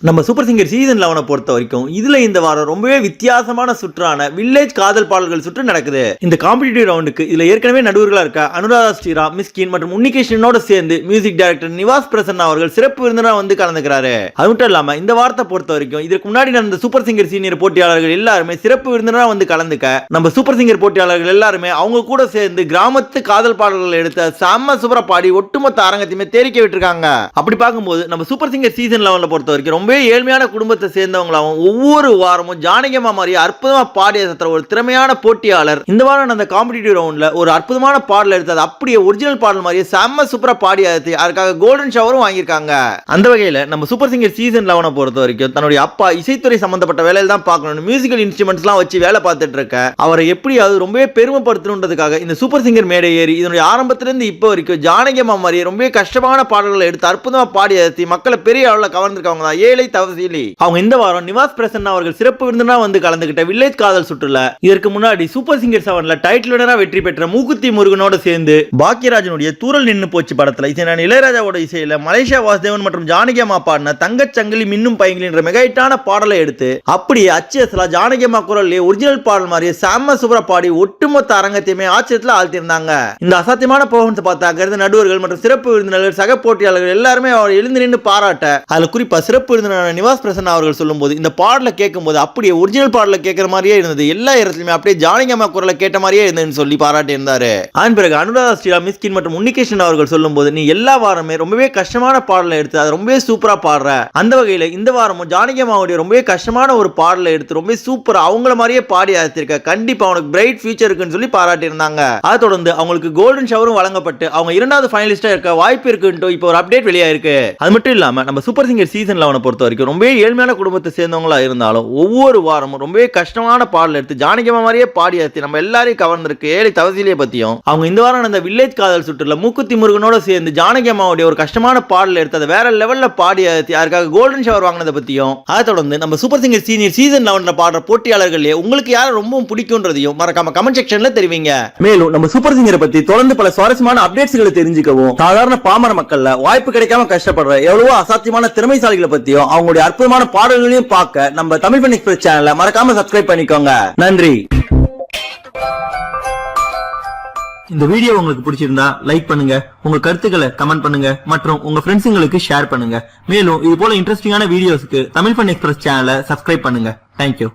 நம்ம super singer season 11 பொறுத்த வரைக்கும் இதுல இந்த வாரம் ரொம்பவே வித்தியாசமான சுற்றான வில்லேஜ் காதல் பாடல்கள் சுற்று நடக்குது. இந்த காம்படிட்டிவ் ரவுண்டுக்கு இதுல ஏற்கனவே நடுவர்களா இருக்க அனுராதா ஸ்ரீராம், மிஸ்கின் மற்றும் உன்னிகிருஷ்ணனோட சேர்ந்து மியூசிக் டைரக்டர் நிவாஸ் பிரசன்னா அவர்கள் சிறப்பு விருந்தினரா வந்து கலந்துக்கிறாரு. அது மட்டும் இல்லாம இந்த வாரத்தை பொறுத்த வரைக்கும் இதற்கு முன்னாடி நடந்த சூப்பர் சிங்கர் சீனியர் போட்டியாளர்கள் எல்லாருமே சிறப்பு விருந்தினரா வந்து கலந்துக்க நம்ம சூப்பர் சிங்கர் போட்டியாளர்கள் எல்லாருமே அவங்க கூட சேர்ந்து கிராமத்து காதல் பாடல்கள் எடுத்த செம்ம சூப்பரா பாடி ஒட்டுமொத்த அரங்கத்தையுமே தேரிக்க விட்டுருக்காங்க. அப்படி பார்க்கும்போது நம்ம சூப்பர் சிங்கர் சீசன் 11 பொறுத்த வரைக்கும் ரொம்ப ஏழ்மையான குடும்பத்தை சேர்ந்தவங்களாவும் ஒவ்வொரு வாரமும் ஜானகியம்மா மாதிரி அற்புதமா பாடிய ஒரு திறமையான போட்டியாளர் இந்த வாரம் அந்த காம்படிட்டிவ் ரவுண்ட்ல ஒரு அற்புதமான பாடல் எடுத்தது அப்படியே ஒரிஜினல் பாடல் மாதிரியே செம்ம சூப்பரா பாடி அதுக்காக கோல்டன் ஷவரும் வாங்கியிருக்காங்க. அந்த வகையில நம்ம சூப்பர் சிங்கர் சீசன் 11 பொறுத்த வரைக்கும் தன்னுடைய அப்பா இசைத்துறை சம்பந்தப்பட்ட வேலையில தான் பார்க்கணும், மியூசிக்கல் இன்ஸ்ட்ருமெண்ட்ஸ் எல்லாம் வச்சு வேலை பார்த்துட்டு இருக்க அவரை எப்படியாவது ரொம்பவே பெருமைப்படுத்தணுன்றதுக்காக இந்த சூப்பர் சிங்கர் மேடை ஏறி இதனுடைய ஆரம்பத்திலிருந்து இப்போ வரைக்கும் ஜானகியம்மா மாதிரி ரொம்ப கஷ்டமான பாடல்களை எடுத்து அற்புதமா பாடி மக்களை பெரிய அளவில் கவர்ந்திருக்காங்க தான் ஏழை தவசீலி. அவங்க இந்த வாரம் நிவாஸ் பிரசன்னா அவர்கள் சிறப்பு விருந்தினரா வந்து கலந்துகிட்ட வில்லேஜ் காதல் சுற்றுல இதற்கு முன்னாடி சூப்பர் சிங்கர் 7ல டைட்டில் வினரா வெற்றி பெற்ற மூக்குத்தி முருகனோட சேர்ந்து பாக்கியராஜனுடைய தூரல் நின்னு போச்சு படத்துல இசைஞானி இளையராஜாவோட இசையில மலேசியா வாசுதேவன் மற்றும் ஜானகியம்மா பாடின தங்கச்சங்கிலி மின்னும் பைங்கிலின்ற மெகாயிட்டான பாடலை எடுத்து அப்படியே அச்சஸ்லா ஜானகியம்மா குரல்லே ஒரிஜினல் பாடல் மாதிரியே செம்ம சூப்பரா பாடி ஒட்டுமொத்த அரங்கத்தையுமே ஆச்சரியத்துல ஆழ்த்திருந்தாங்க. இந்த அசாத்தியமான பெர்ஃபார்மன்ஸ் பார்த்தாக்கிறது நடுவர்கள் மற்றும் சிறப்பு விருந்தினர்கள் சக போட்டியாளர்கள் எல்லாருமே அவர் எழுந்து நின்று பாராட்ட அதுல குறிப்பா சிறப்பு விருந்தினர் நிவாஸ் பிரசன்னா அவர்கள் சொல்லும்போது இந்த பாடலை கேட்கும்போது அப்படியே ஒரிஜினல் பாடலை கேட்கிற மாதிரியே இருந்தது, எல்லா இடத்துலயுமே அப்படியே ஜானகியம்மா குரலை கேட்ட மாதிரியே இருந்ததுன்னு சொல்லி பாராட்டி இருந்தாரு. அதன் பிறகு அனுராதா ஸ்ரீராம், மிஸ்கின் மற்றும் உன்னிகிருஷ்ணன் அவர்கள் சொல்லும்போது நீ எல்லா வாரமே ரொம்பவே கஷ்டமான பாடலை எடுத்து அதை ரொம்பவே சூப்பரா பாடுற, அந்த வகையில இந்த வாரமும் ஜானகியம்மாவுடைய ரொம்பவே கஷ்டமான ஒரு பாடலை எடுத்து ரொம்ப சூப்பரா அவங்கள மாதிரியே பாடி ஆசிருக்க, கண்டிப்பா அவனுக்கு பிரைட் ஃபியூச்சர் இருக்குன்னு சொல்லி பாராட்டி இருந்தாங்க. அதை தொடர்ந்து அவங்களுக்கு கோல்டன் ஷவரும் வழங்கப்பட்டு அவங்க இரண்டாவது ஃபைனலிஸ்டா இருக்க வாய்ப்பு இருக்குன்னு இப்போ ஒரு அப்டேட் வெளியாயிருக்கு. அது மட்டும் இல்லாம நம்ம சூப்பர் சிங்கர் சீசன் 11 பொறுத்த வரைக்கும் ரொம்ப ஏழ்மையான குடும்பத்தை சேர்ந்தவங்களா இருந்தாலும் ஒவ்வொரு வாரமும் ரொம்ப கஷ்டமான பாடல் எடுத்து ஜானகியம்மா மாதிரியே பாடி நம்ம எல்லாரையும் கவர்ந்திருக்கு ஏழை தவசீலியை பத்தியும் அவங்க இந்த வாரம் அந்த வில்லேஜ் காதல் சுற்றுல மூக்குத்தி முருகனோட சேர்ந்து ஜானகியம்மாவுடைய ஒரு கஷ்டமான பாடல் எடுத்து அதை வேற லெவல்ல பாடி யாருக்காக கோல்டன் ஷவர் வாங்கினதை பத்தியும் அதை தொடர்ந்து நம்ம சூப்பர் சிங்கர் சீனியர் சீசன் 11 பாடுற போட்டியாளர்களே உங்களுக்கு யாரை ரொம்ப பிடிக்கும்ன்றதையும் மறக்காம கமெண்ட் செக்ஷன்ல தெரிவிங்க. மேலும் நம்ம சூப்பர் சிங்கரை பத்தி தொடர்ந்து பல சுவாரஸ்யமான அப்டேட்ஸ்களை தெரிஞ்சுக்கவும் சாதாரண பாமர மக்கள்ல வாய்ப்பு கிடைக்காம கஷ்டப்படுற எவ்வளவோ அசாத்தியமான திறமைசாலிகளை பத்தியும் அவங்களுடைய அற்புதமான பாடல்களையும் பார்க்க நம்ம தமிழ் ஃபன் எக்ஸ்பிரஸ் சேனலை மறக்காம சப்ஸ்கிரைப் பண்ணிக்கோங்க. நன்றி. இந்த வீடியோ உங்களுக்கு பிடிச்சிருந்தா லைக் பண்ணுங்க, உங்க கருத்துக்களை கமெண்ட் பண்ணுங்க மற்றும் உங்க ஃப்ரெண்ட்ஸுங்களுக்கு ஷேர் பண்ணுங்க. மேலும் இது போல இன்ட்ரெஸ்டிங்கான வீடியோஸ்க்கு தமிழ் ஃபன் எக்ஸ்பிரஸ் சேனலை சப்ஸ்கிரைப் பண்ணுங்க. தேங்க்யூ.